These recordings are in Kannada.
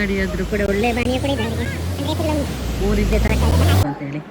ನಡೆಯೋದ್ರು ಕೂಡ ಒಳ್ಳೆ ಊರಿದ್ದೆ ಅಂತ ಹೇಳಿ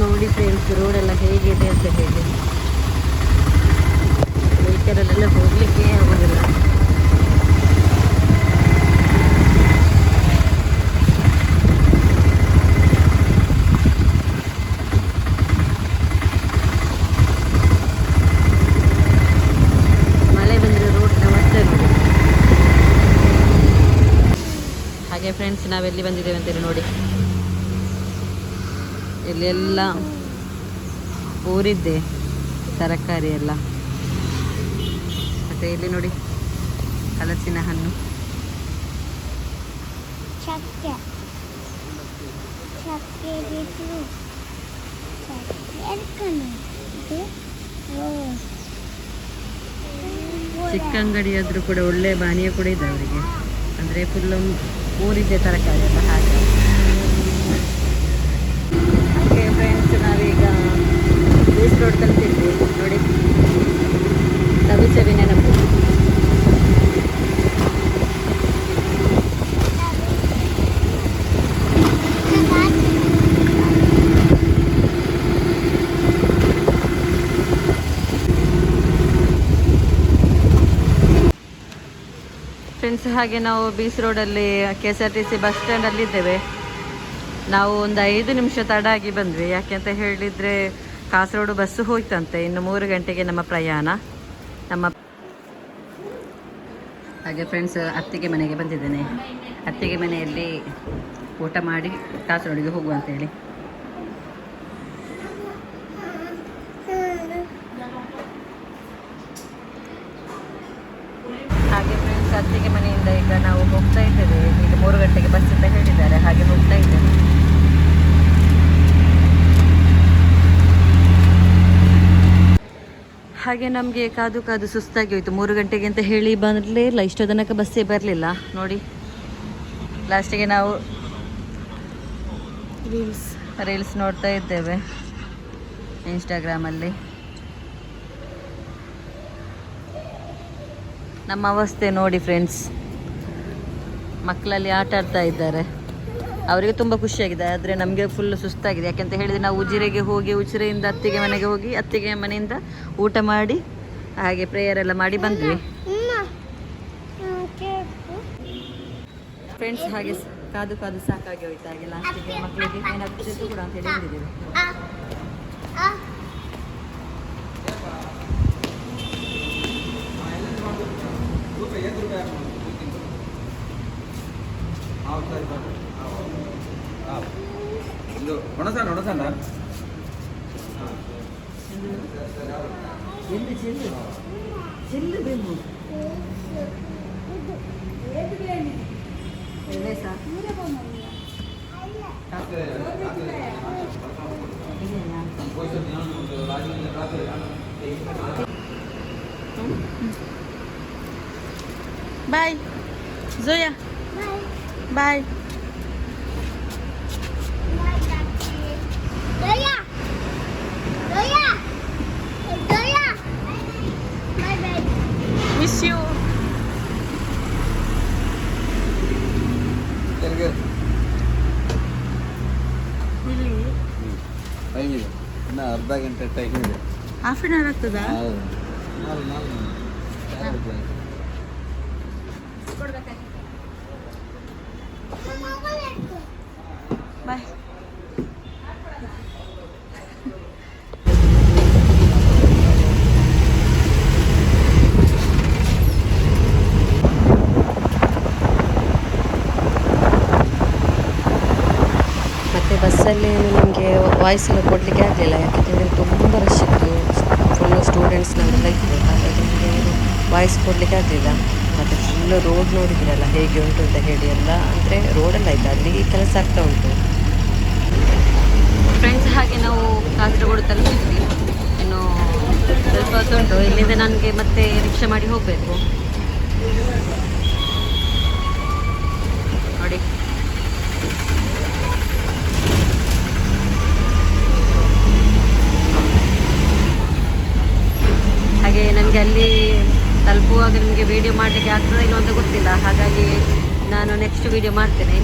ನೋಡಿ ಫ್ರೆಂಡ್ಸ್, ರೋಡೆಲ್ಲ ಹೇಗಿದೆ ಅಂತ ಹೇಳಿ ವೆಹಿಕಲಲ್ಲೆಲ್ಲ ಹೋಗ್ಲಿಕ್ಕೆ ಆಗೋದಿಲ್ಲ. ಮಳೆ ಬಂದರೆ ರೋಡ್ ಅವಸ್ಥೆ ನೋಡಿ. ಹಾಗೆ ಫ್ರೆಂಡ್ಸ್, ನಾವೆಲ್ಲಿ ಬಂದಿದ್ದೇವೆ ಅಂತೇಳಿ ನೋಡಿ, ಇಲ್ಲೆಲ್ಲ ಊರಿದ್ದೆ ತರಕಾರಿ ಎಲ್ಲ. ಮತ್ತೆ ಇಲ್ಲಿ ನೋಡಿ ಹಲಸಿನ ಹಣ್ಣು, ಚಿಕ್ಕ ಅಂಗಡಿ ಆದರೂ ಕೂಡ ಒಳ್ಳೆ ಬಾನಿಯ ಕೂಡ ಇದೆ ಅವರಿಗೆ, ಅಂದರೆ ಫುಲ್ಲು ಊರಿದ್ದೆ ತರಕಾರಿ ಎಲ್ಲ. ಹಾಗೆ ಫ್ರೆಂಡ್ಸ್, ನಾವೀಗ ಬೀಚ್ ರೋಡ್ ಕಲ್ತಿದ್ವಿ ನೋಡಿ, ಸವಿ ನೆನಪು. ಫ್ರೆಂಡ್ಸ್, ಹಾಗೆ ನಾವು ಬೀಚ್ ರೋಡಲ್ಲಿ KSRTC ಬಸ್ ಸ್ಟ್ಯಾಂಡಲ್ಲಿ ಇದ್ದೇವೆ. ನಾವು ಒಂದು 5 ನಿಮಿಷ ತಡ ಆಗಿ ಬಂದ್ವಿ. ಯಾಕೆ ಅಂತ ಹೇಳಿದರೆ ಕಾಸರಗೋಡು ಬಸ್ಸು ಹೋಯ್ತಂತೆ, ಇನ್ನು 3 ಗಂಟೆಗೆ ನಮ್ಮ ಪ್ರಯಾಣ. ಹಾಗೆ ಫ್ರೆಂಡ್ಸ್, ಅತ್ತಿಗೆ ಮನೆಗೆ ಬಂದಿದ್ದೇನೆ. ಅತ್ತಿಗೆ ಮನೆಯಲ್ಲಿ ಊಟ ಮಾಡಿ ಕಾಸರಗೋಡಿಗೆ ಹೋಗುವ ಅಂತೇಳಿ. ಹಾಗೆ ಫ್ರೆಂಡ್ಸ್, ಅತ್ತಿಗೆ ಮನೆಯಿಂದ ಈಗ ನಾವು ಹೋಗ್ತಾ ಇದ್ದೇವೆ. ಈಗ 3 ಗಂಟೆಗೆ ಬಸ್ ಅಂತ ಹೇಳಿದ್ದಾರೆ, ಹಾಗೆ ಹೋಗ್ತಾ ಇದ್ದೇವೆ. ಹಾಗೆ ನಮಗೆ ಕಾದು ಕಾದು ಸುಸ್ತಾಗಿ ಹೋಯಿತು. 3 ಗಂಟೆಗೆ ಅಂತ ಹೇಳಿ ಬರಲೇ ಇಲ್ಲ, ಇಷ್ಟೋ ತನಕ ಬಸ್ಸೇ ಬರಲಿಲ್ಲ ನೋಡಿ. ಲಾಸ್ಟಿಗೆ ನಾವು ರೀಲ್ಸ್ ನೋಡ್ತಾ ಇದ್ದೇವೆ ಇನ್ಸ್ಟಾಗ್ರಾಮಲ್ಲಿ. ನಮ್ಮ ಅವಸ್ಥೆ ನೋಡಿ ಫ್ರೆಂಡ್ಸ್, ಮಕ್ಕಳಲ್ಲಿ ಆಟ ಆಡ್ತಾ ಇದ್ದಾರೆ. ಅವರಿಗೆ ತುಂಬ ಖುಷಿಯಾಗಿದೆ, ಆದರೆ ನಮಗೆ ಫುಲ್ ಸುಸ್ತಾಗಿದೆ. ಯಾಕೆಂತ ಹೇಳಿದರೆ ನಾವು ಉಜಿರೆಗೆ ಹೋಗಿ, ಉಜಿರೆಯಿಂದ ಅತ್ತಿಗೆ ಮನೆಗೆ ಹೋಗಿ, ಅತ್ತಿಗೆ ಮನೆಯಿಂದ ಊಟ ಮಾಡಿ ಹಾಗೆ ಪ್ರೇಯರ್ ಎಲ್ಲ ಮಾಡಿ ಬಂದ್ವಿ ಫ್ರೆಂಡ್ಸ್. ಹಾಗೆ ಕಾದು ಕಾದು ಸಾಕಾಗಿ ಹೋಯ್ತು. ಹಾಗೆ ಲಾಸ್ಟಿಗೆ ಮಕ್ಕಳಿಗೆ ಏನಾಗ್ತದೆ ಕೂಡ ಅಂತ ಹೇಳಿ ಹೇಳಿದ್ದೇವೆ. Bye, Zoya. Bye. Zoya. Zoya. Zoya. Bye bye. Miss you. Time ಇದೆ, ಇನ್ನು ಅರ್ಧ ಗಂಟೆ ಟೈಮ್ ಇದೆ. ಹಾಫ್ ಆನ್ ಅವರ್ ಆಗ್ತದಾ? ಬಾಯ್. ಮತ್ತೆ ಬಸ್ ಬಸ್ಸಲ್ಲಿ ನಮಗೆ ವಾಯ್ಸ್ ಎಲ್ಲ ಕೊಡಲಿಕ್ಕೆ ಆಗಲಿಲ್ಲ, ಯಾಕೆಂದರೆ ತುಂಬ ರಶ್ ಇತ್ತು, ಫುಲ್ಲು ಸ್ಟೂಡೆಂಟ್ಸ್ನೆಲ್ಲ ಇತ್ತು. ಹಾಗಾಗಿ ನಮಗೆ ಏನು ವಾಯ್ಸ್ ಕೊಡಲಿಕ್ಕೆ ಆಗಲಿಲ್ಲ. ಮತ್ತು ಫುಲ್ಲು ರೋಡ್ ನೋಡಿದ್ರಲ್ಲ ಹೇಗೆ ಉಂಟು ಅಂತ ಹೇಳಿ, ಎಲ್ಲ ಅಂದರೆ ರೋಡೆಲ್ಲ ಆಯಿತು, ಅಲ್ಲಿ ಕೆಲಸ ಆಗ್ತಾ ಉಂಟು ಫ್ರೆಂಡ್ಸ್. ಹಾಗೆ ನಾವು ಕಾಸರಗೋಡು ತಲುಪಿದ್ವಿ, ಇನ್ನು ಸ್ವಲ್ಪ ಹೊತ್ತುಂಟು. ಇಲ್ಲಿಂದ ನನಗೆ ಮತ್ತೆ ರಿಕ್ಷಾ ಮಾಡಿ ಹೋಗಬೇಕು ನೋಡಿ. ಹಾಗೆ ನನಗೆ ಅಲ್ಲಿ ತಲುಪುವಾಗ ನಿಮಗೆ ವಿಡಿಯೋ ಮಾಡಲಿಕ್ಕೆ ಆಗ್ತದೆ ಇಲ್ಲ ಅಂತ ಗೊತ್ತಿಲ್ಲ, ಹಾಗಾಗಿ ನಾನು ನೆಕ್ಸ್ಟ್ ವಿಡಿಯೋ ಮಾಡ್ತೇನೆ.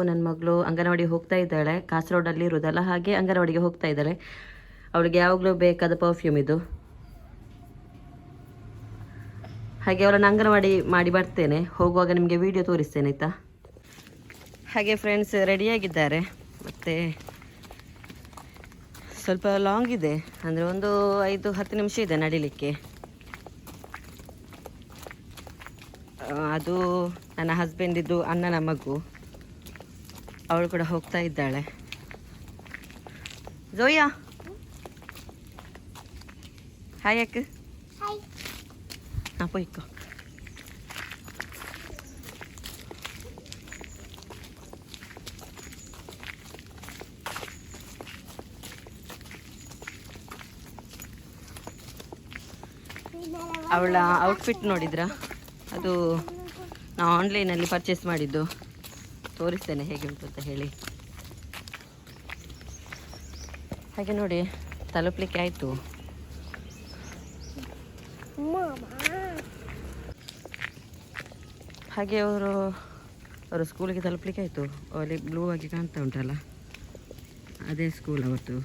ನನ್ನ ಮಗಳು ಅಂಗನವಾಡಿಗೆ ಹೋಗ್ತಾ ಇದ್ದಾಳೆ, ಕಾಸರಗೋಡಲ್ಲಿ ಇರೋದಲ್ಲ, ಹಾಗೆ ಅಂಗನವಾಡಿಗೆ ಹೋಗ್ತಾ ಇದ್ದಾಳೆ. ಅವಳಿಗೆ ಯಾವಾಗಲೂ ಬೇಕಾದ ಪರ್ಫ್ಯೂಮ್ ಇದು. ಹಾಗೆ ಅವಳನ್ನು ಅಂಗನವಾಡಿ ಮಾಡಿ ಬರ್ತೇನೆ, ಹೋಗುವಾಗ ನಿಮಗೆ ವಿಡಿಯೋ ತೋರಿಸ್ತೇನೆ ಆಯಿತಾ. ಹಾಗೆ ಫ್ರೆಂಡ್ಸ್ ರೆಡಿಯಾಗಿದ್ದಾರೆ, ಮತ್ತು ಸ್ವಲ್ಪ ಲಾಂಗ್ ಇದೆ, ಅಂದರೆ ಒಂದು 5-10 ನಿಮಿಷ ಇದೆ ನಡಿಲಿಕ್ಕೆ. ಅದು ನನ್ನ ಹಸ್ಬೆಂಡಿದ್ದು ಅಣ್ಣನ ಮಗು, ಅವಳು ಕೂಡ ಹೋಗ್ತಾ ಇದ್ದಾಳೆ. ಜೋಯಾ ಹಾಯ್ ಅಕ್ಕ. ಹಾಂ ಪೋಯ್ಕೋ. ಅವಳ ಔಟ್ಫಿಟ್ ನೋಡಿದ್ರಾ? ಅದು ನಾವು ಆನ್ಲೈನಲ್ಲಿ ಪರ್ಚೇಸ್ ಮಾಡಿದ್ದು, ತೋರಿಸ್ತೇನೆ ಹೇಗೆ ಉಂಟು ಅಂತ ಹೇಳಿ. ಹಾಗೆ ನೋಡಿ ತಲುಪಲಿಕ್ಕೆ ಆಯಿತು. ಹಾಗೆ ಅವರು ಸ್ಕೂಲಿಗೆ ತಲುಪಲಿಕ್ಕೆ ಆಯಿತು. ಅಲ್ಲಿ ಬ್ಲೂ ಆಗಿ ಕಾಣ್ತಾ ಉಂಟಲ್ಲ, ಅದೇ ಸ್ಕೂಲ್ ಅವತ್ತು.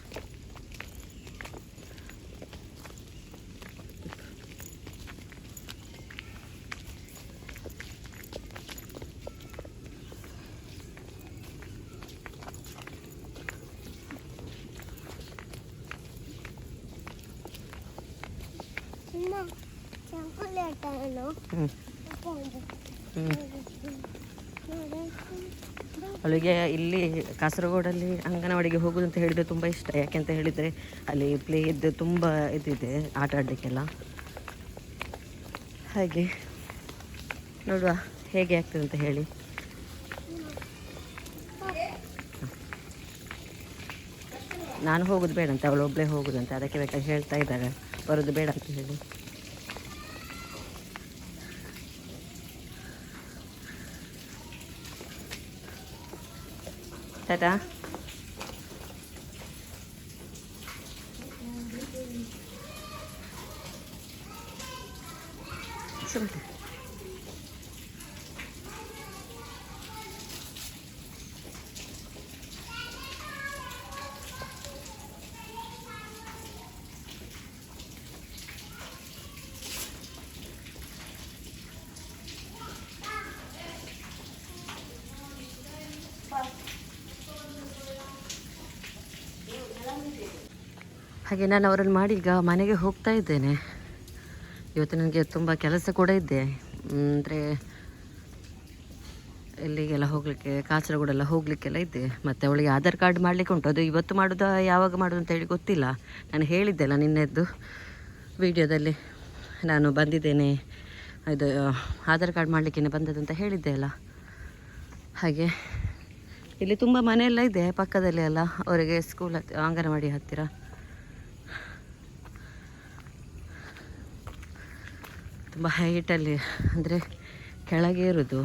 ಅವಳಿಗೆ ಇಲ್ಲಿ ಕಾಸರಗೋಡಲ್ಲಿ ಅಂಗನವಾಡಿಗೆ ಹೋಗೋದು ಅಂತ ಹೇಳಿದರೆ ತುಂಬ ಇಷ್ಟ. ಯಾಕೆಂತ ಹೇಳಿದರೆ ಅಲ್ಲಿ ಪ್ಲೇ ಇದ್ದು ತುಂಬ ಇದಿದೆ ಆಟ ಆಡಲಿಕ್ಕೆಲ್ಲ. ಹಾಗೆ ನೋಡುವ ಹೇಗೆ ಆಗ್ತದೆ ಅಂತ ಹೇಳಿ. ನಾನು ಹೋಗೋದು ಬೇಡ ಅಂತ, ಅವಳು ಒಬ್ಬಳೇ ಹೋಗೋದಂತೆ, ಅದಕ್ಕೆ ಬೇಕಾಗಿ ಹೇಳ್ತಾ ಇದ್ದಾಳೆ ಬರೋದು ಬೇಡ ಅಂತ ಹೇಳಿ. ಟಾಟಾ. ಹಾಗೆ ನಾನು ಅವರನ್ನು ಮಾಡಿ ಈಗ ಮನೆಗೆ ಹೋಗ್ತಾ ಇದ್ದೇನೆ. ಇವತ್ತು ನನಗೆ ತುಂಬ ಕೆಲಸ ಕೂಡ ಇದೆ, ಅಂದರೆ ಇಲ್ಲಿಗೆಲ್ಲ ಹೋಗಲಿಕ್ಕೆ, ಕಾಸರಗೋಡೆಲ್ಲ ಹೋಗಲಿಕ್ಕೆಲ್ಲ ಇದೆ. ಮತ್ತು ಅವಳಿಗೆ ಆಧಾರ್ ಕಾರ್ಡ್ ಮಾಡಲಿಕ್ಕೆ ಉಂಟು, ಅದು ಇವತ್ತು ಮಾಡೋದು ಯಾವಾಗ ಮಾಡೋದು ಅಂತೇಳಿ ಗೊತ್ತಿಲ್ಲ. ನಾನು ಹೇಳಿದ್ದೆಲ್ಲ ನಿನ್ನೆದ್ದು ವಿಡಿಯೋದಲ್ಲಿ, ನಾನು ಬಂದಿದ್ದೇನೆ, ಇದು ಆಧಾರ್ ಕಾರ್ಡ್ ಮಾಡಲಿಕ್ಕೆ ಬಂದದ್ದು ಅಂತ ಹೇಳಿದ್ದೆ ಅಲ್ಲ. ಹಾಗೆ ಇಲ್ಲಿ ತುಂಬ ಮನೆಯೆಲ್ಲ ಇದೆ ಪಕ್ಕದಲ್ಲಿ ಎಲ್ಲ, ಅವರಿಗೆ ಸ್ಕೂಲ್ ಅಂಗನವಾಡಿ ಹತ್ತಿರ. ತುಂಬ ಹೈಟಲ್ಲಿ, ಅಂದರೆ ಕೆಳಗೆ ಇರೋದು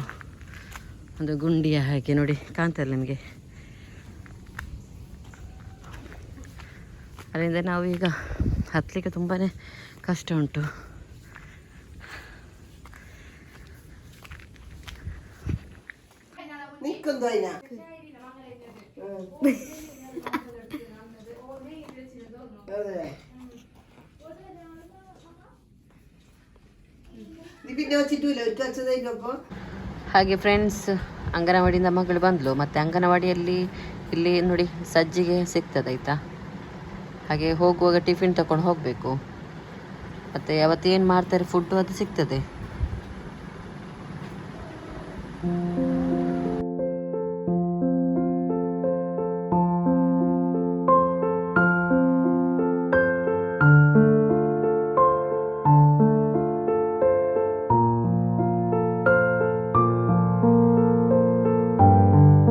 ಒಂದು ಗುಂಡಿಯ ಹಾಗೆ ನೋಡಿ ಕಾಣ್ತಲ್ಲ ನಿಮಗೆ. ಅಲ್ಲಿಂದ ನಾವು ಈಗ ಹತ್ತಲಿಕ್ಕೆ ತುಂಬಾ ಕಷ್ಟ ಉಂಟು. ಹಾಗೆ ಫ್ರೆಂಡ್ಸ್, ಅಂಗನವಾಡಿಯಿಂದ ಮಗಳು ಬಂದಳು. ಮತ್ತು ಅಂಗನವಾಡಿಯಲ್ಲಿ ಇಲ್ಲಿ ನೋಡಿ ಸಜ್ಜಿಗೆ ಸಿಗ್ತದೆ ಆಯಿತಾ. ಹಾಗೆ ಹೋಗುವಾಗ ಟಿಫಿನ್ ತಗೊಂಡು ಹೋಗಬೇಕು. ಮತ್ತು ಅವತ್ತೇನು ಮಾಡ್ತಾರೆ ಫುಡ್ಡು ಅದು ಸಿಗ್ತದೆ.